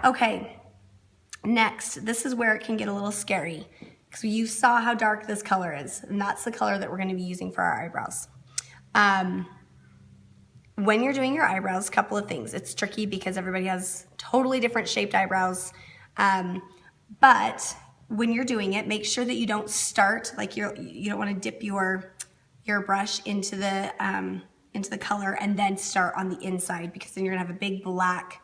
Okay, next, this is where it can get a little scary because you saw how dark this color is, and that's the color that we're going to be using for our eyebrows. When you're doing your eyebrows, a couple of things. It's tricky because everybody has totally different shaped eyebrows, but when you're doing it, make sure that you don't start, like you don't want to dip your brush into the color and then start on the inside, because then you're gonna have a big black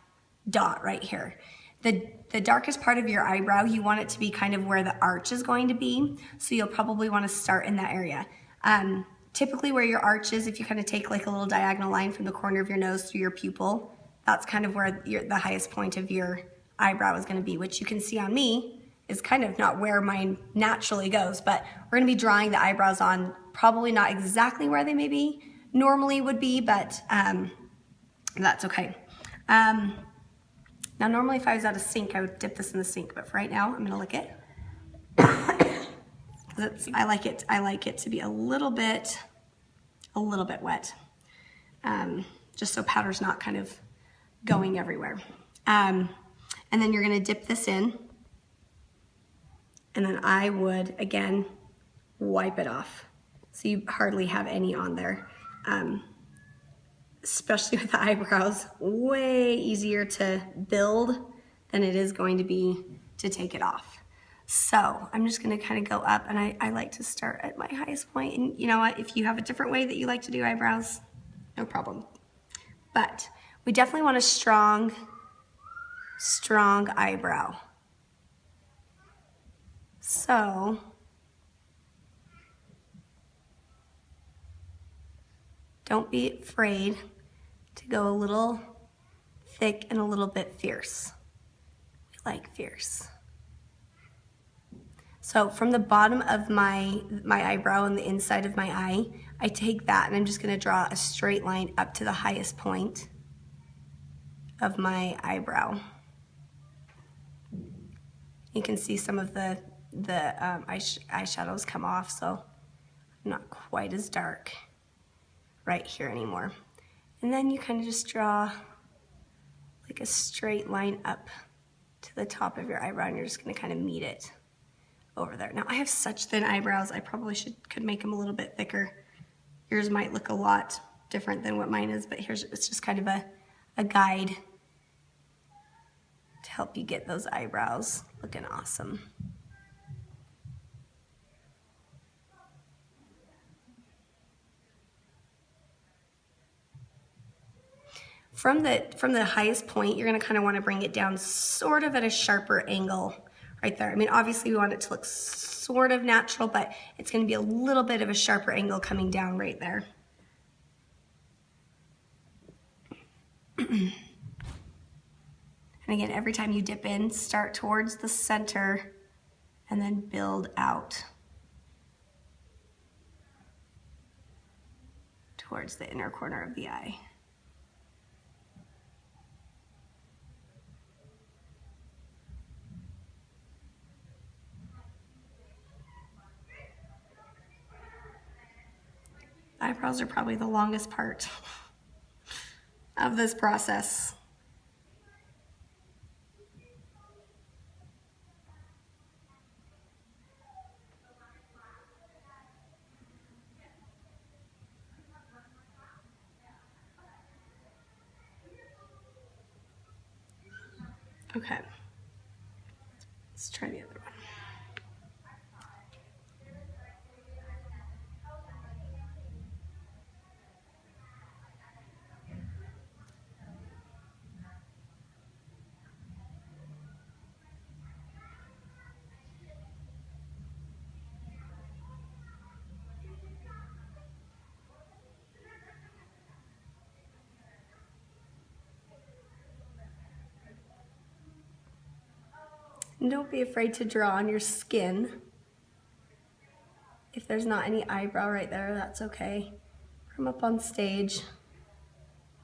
dot right here. The darkest part of your eyebrow, you want it to be kind of where the arch is going to be, so you'll probably want to start in that area. Typically where your arch is, if you kind of take like a little diagonal line from the corner of your nose through your pupil, that's kind of where the highest point of your eyebrow is going to be, which you can see on me is kind of not where mine naturally goes, but we're going to be drawing the eyebrows on probably not exactly where they maybe normally would be, but that's okay. Now normally if I was at a sink, I would dip this in the sink, but for right now, I'm going to lick it. I like it to be a little bit wet, just so powder's not kind of going everywhere. And then you're gonna dip this in, and then I would, again, wipe it off. So you hardly have any on there. Especially with the eyebrows, way easier to build than it is going to be to take it off. So I'm just gonna kind of go up, and I like to start at my highest point. And you know what, if you have a different way that you like to do eyebrows, no problem. But we definitely want a strong eyebrow. So don't be afraid to go a little thick and a little bit fierce. We like fierce. So from the bottom of my eyebrow and the inside of my eye, I take that and I'm just gonna draw a straight line up to the highest point of my eyebrow. You can see some of the eyeshadows come off, so I'm not quite as dark right here anymore. And then you kind of just draw like a straight line up to the top of your eyebrow, and you're just gonna kind of meet it over there. Now I have such thin eyebrows, I probably could make them a little bit thicker. Yours might look a lot different than what mine is, but it's just kind of a guide to help you get those eyebrows looking awesome. From the highest point, you're gonna kind of want to bring it down sort of at a sharper angle right there. I mean, obviously we want it to look sort of natural, but it's gonna be a little bit of a sharper angle coming down right there. And again, every time you dip in, start towards the center and then build out towards the inner corner of the eye. Eyebrows are probably the longest part of this process. Okay, let's try the other one. And don't be afraid to draw on your skin. If there's not any eyebrow right there, that's okay. From up on stage,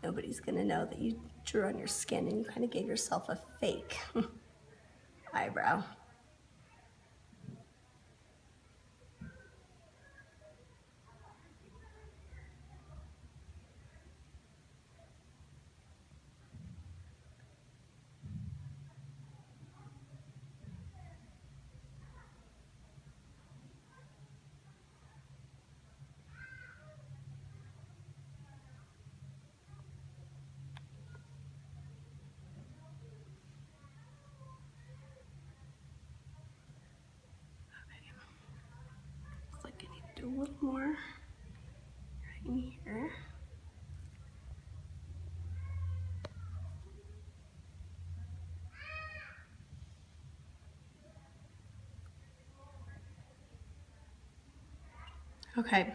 nobody's gonna know that you drew on your skin and you kind of gave yourself a fake eyebrow. little more right in here. Okay.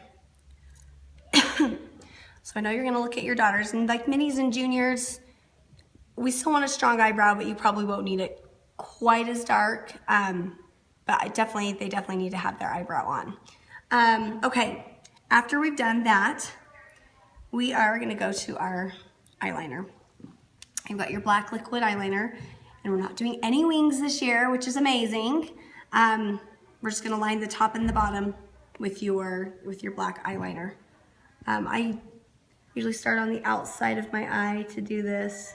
So I know you're gonna look at your daughters, and like minis and juniors, we still want a strong eyebrow, but you probably won't need it quite as dark. But they definitely need to have their eyebrow on. Okay, after we've done that, we are gonna go to our eyeliner. You've got your black liquid eyeliner, and we're not doing any wings this year, which is amazing. We're just gonna line the top and the bottom with your black eyeliner. I usually start on the outside of my eye to do this.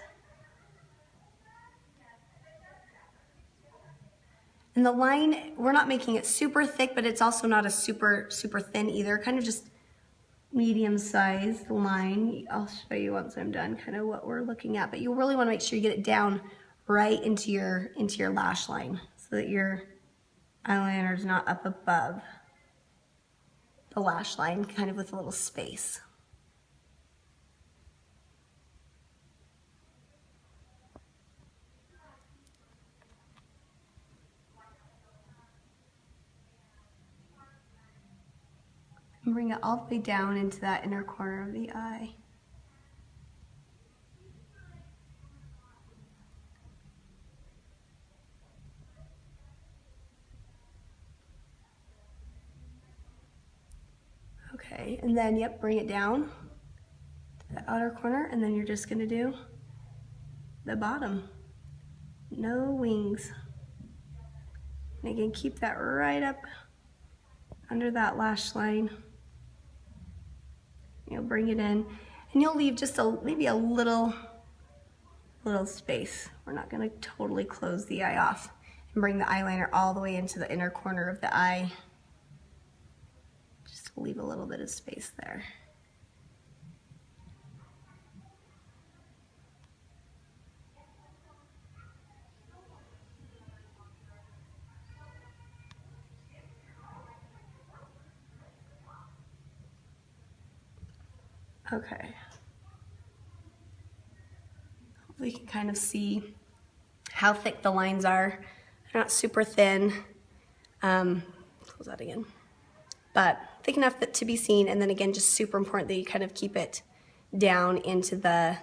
And the line, we're not making it super thick, but it's also not a super thin either, kind of just medium-sized line. I'll show you once I'm done kind of what we're looking at, but you really want to make sure you get it down right into your lash line so that your eyeliner is not up above the lash line, kind of with a little space. And bring it all the way down into that inner corner of the eye. Okay, and then, yep, bring it down to the outer corner, and then you're just gonna do the bottom. No wings. And again, keep that right up under that lash line. You'll bring it in, and you'll leave just maybe a little space. We're not gonna totally close the eye off, and bring the eyeliner all the way into the inner corner of the eye. Just leave a little bit of space there. Okay. Hopefully you can kind of see how thick the lines are. They're not super thin. Close that again. But thick enough to be seen, and then again, just super important that you kind of keep it down into the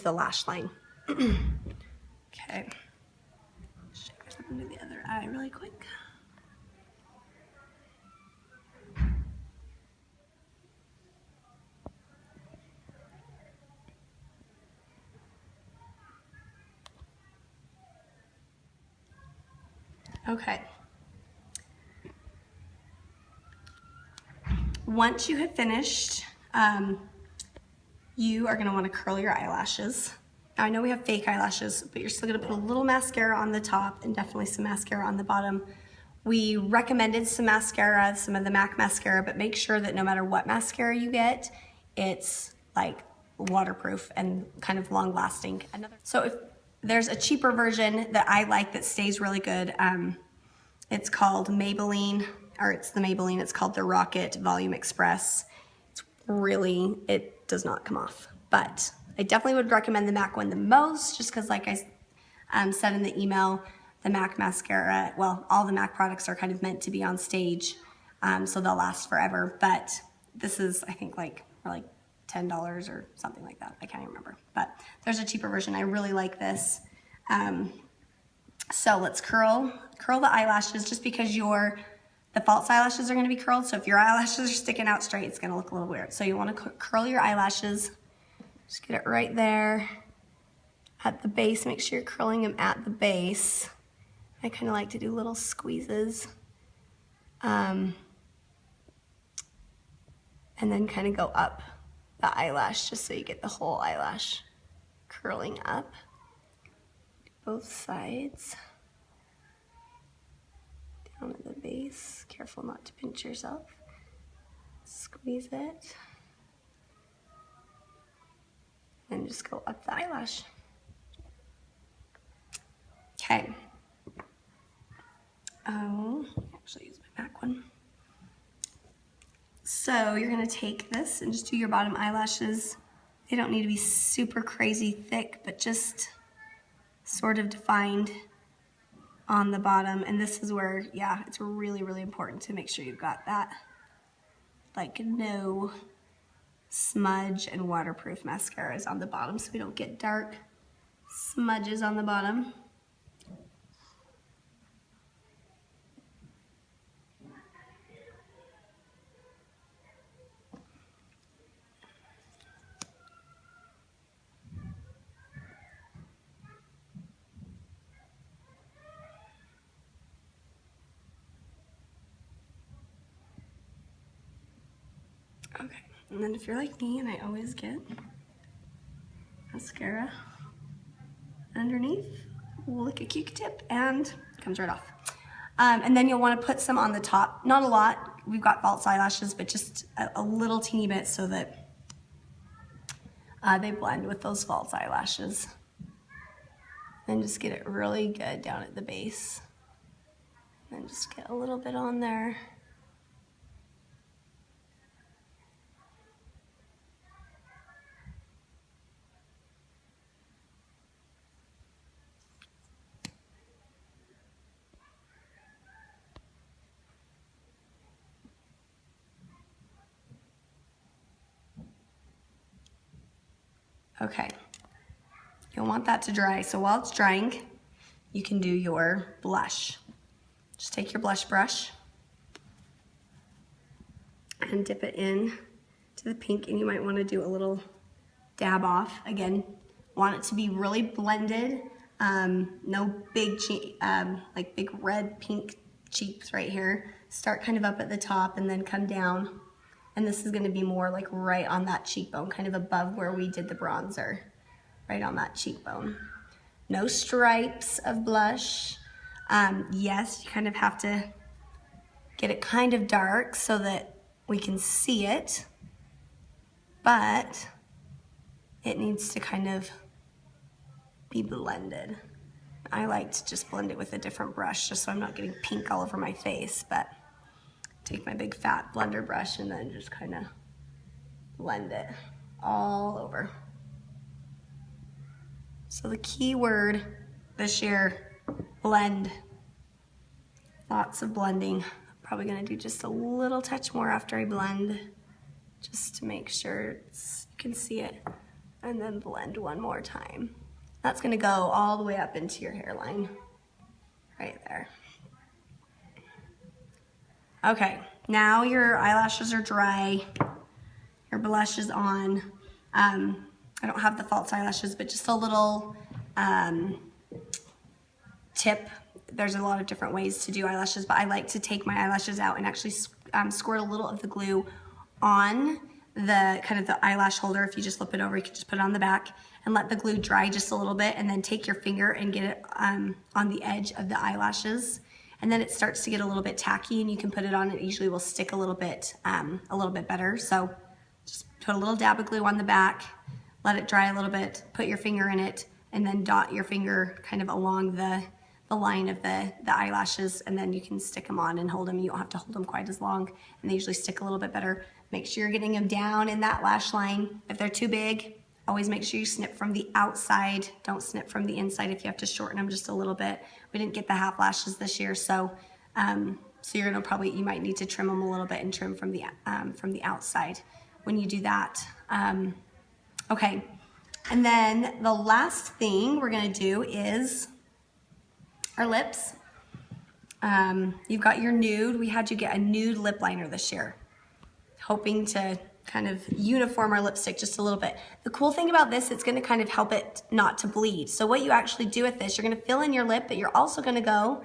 lash line. Okay. Shake this up into the other eye really quick. Okay. Once you have finished, you are going to want to curl your eyelashes. Now I know we have fake eyelashes, but you're still going to put a little mascara on the top and definitely some mascara on the bottom. We recommended some mascara, some of the MAC mascara, but make sure that no matter what mascara you get, it's like waterproof and kind of long lasting. So if there's a cheaper version that I like that stays really good, it's called Maybelline, or it's the Maybelline, it's called the Rocket Volume Express. It does not come off, but I definitely would recommend the MAC one the most, just because like I said in the email, the MAC mascara, well, all the MAC products are kind of meant to be on stage, so they'll last forever, but this is, I think, like $10 or something like that. I can't even remember, but there's a cheaper version. I really like this. So let's curl the eyelashes, just because the false eyelashes are going to be curled. So if your eyelashes are sticking out straight, it's going to look a little weird. So you want to curl your eyelashes. Just get it right there at the base. Make sure you're curling them at the base. I kind of like to do little squeezes. And then kind of go up the eyelash, just so you get the whole eyelash curling up. Both sides. Down at the base. Careful not to pinch yourself. Squeeze it. And just go up the eyelash. Okay. I'll actually use my MAC one. So you're gonna take this and just do your bottom eyelashes. They don't need to be super crazy thick, but just sort of defined on the bottom. And this is where, yeah, it's really, really important to make sure you've got that, like no smudge and waterproof mascaras on the bottom so we don't get dark smudges on the bottom. Okay, and then if you're like me and I always get mascara underneath, we'll lick a Q-tip and it comes right off. And then you'll want to put some on the top, not a lot. We've got false eyelashes, but just a little teeny bit so that they blend with those false eyelashes. And just get it really good down at the base. And then just get a little bit on there. Okay, you'll want that to dry. So while it's drying, you can do your blush. Just take your blush brush and dip it in to the pink, and you might want to do a little dab off. Again, want it to be really blended. No big, like big red, pink cheeks right here. Start kind of up at the top and then come down. And this is going to be more like right on that cheekbone, kind of above where we did the bronzer, right on that cheekbone. No stripes of blush. Yes, you kind of have to get it kind of dark so that we can see it, but it needs to kind of be blended. I like to just blend it with a different brush just so I'm not getting pink all over my face, but take my big fat blender brush and then just kind of blend it all over. So the key word this year, blend. Lots of blending. I'm probably gonna do just a little touch more after I blend, just to make sure you can see it, and then blend one more time. That's gonna go all the way up into your hairline, right there. Okay, now your eyelashes are dry, your blush is on. I don't have the false eyelashes, but just a little tip. There's a lot of different ways to do eyelashes, but I like to take my eyelashes out and actually squirt a little of the glue on the kind of the eyelash holder. If you just flip it over, you can just put it on the back and let the glue dry just a little bit, and then take your finger and get it on the edge of the eyelashes. And then it starts to get a little bit tacky, and you can put it on. It usually will stick a little bit better. So just put a little dab of glue on the back, let it dry a little bit, put your finger in it, and then dot your finger kind of along the line of the eyelashes, and then you can stick them on and hold them. You don't have to hold them quite as long, and they usually stick a little bit better. Make sure you're getting them down in that lash line. If they're too big, always make sure you snip from the outside. Don't snip from the inside if you have to shorten them just a little bit. We didn't get the half lashes this year, so you're gonna you might need to trim them a little bit and trim from the outside when you do that. Okay, and then the last thing we're gonna do is our lips. You've got your nude. We had you get a nude lip liner this year, hoping to kind of uniform our lipstick just a little bit. The cool thing about this, it's gonna kind of help it not to bleed. So what you actually do with this, you're gonna fill in your lip, but you're also gonna go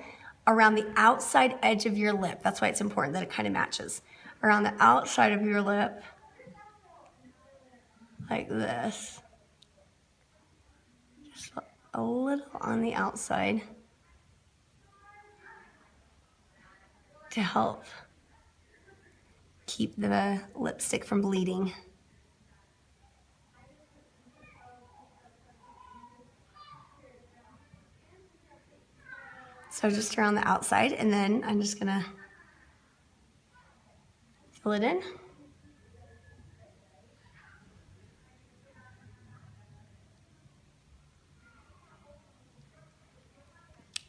around the outside edge of your lip. That's why it's important that it kind of matches. Around the outside of your lip, like this. Just a little on the outside to help keep the lipstick from bleeding. So just around the outside, and then I'm just gonna fill it in.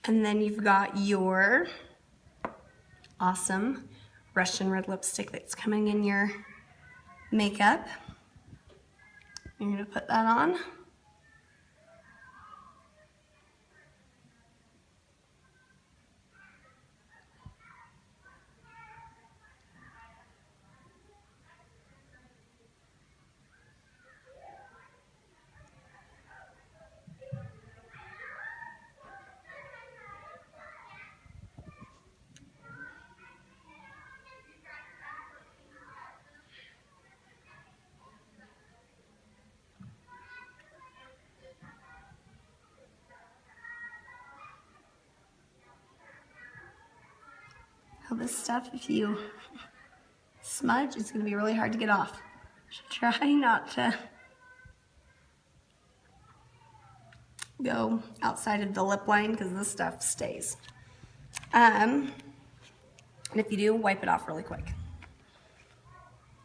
And then you've got your awesome Russian red lipstick that's coming in your makeup. You're gonna put that on. All this stuff, if you smudge, it's going to be really hard to get off. So try not to go outside of the lip line because this stuff stays. And if you do, wipe it off really quick.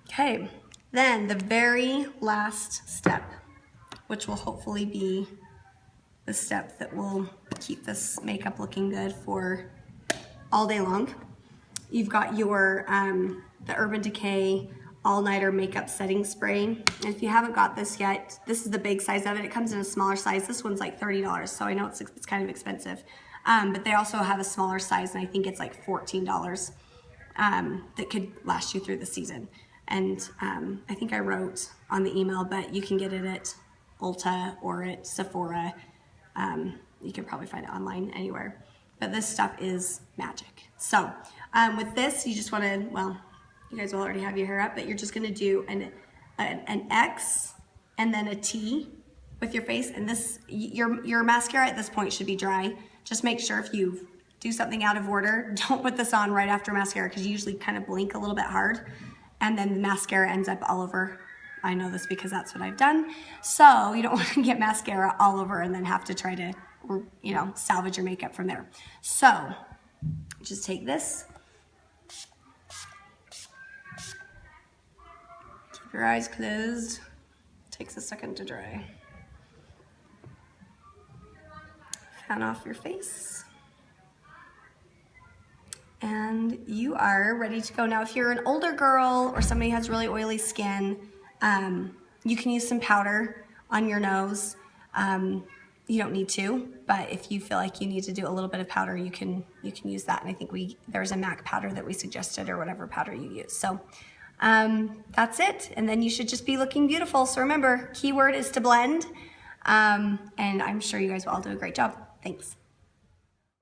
Okay, then the very last step, which will hopefully be the step that will keep this makeup looking good for all day long. You've got your the Urban Decay All-Nighter Makeup Setting Spray. And if you haven't got this yet, this is the big size of it. It comes in a smaller size. This one's like $30, so I know it's kind of expensive. But they also have a smaller size, and I think it's like $14 that could last you through the season. And I think I wrote on the email, but you can get it at Ulta or at Sephora. You can probably find it online anywhere. But this stuff is magic. So with this, you just want to, well, you guys will already have your hair up, but you're just going to do an X and then a T with your face. And this, your mascara at this point should be dry. Just make sure if you do something out of order, don't put this on right after mascara because you usually kind of blink a little bit hard. And then the mascara ends up all over. I know this because that's what I've done. So you don't want to get mascara all over and then have to try to, you know, salvage your makeup from there. So just take this. Keep your eyes closed. Takes a second to dry. Fan off your face. And you are ready to go. Now, if you're an older girl or somebody who has really oily skin, you can use some powder on your nose. You don't need to, but if you feel like you need to do a little bit of powder, you can use that. And I think there's a MAC powder that we suggested or whatever powder you use. So that's it. And then you should just be looking beautiful. So remember, keyword is to blend. And I'm sure you guys will all do a great job. Thanks.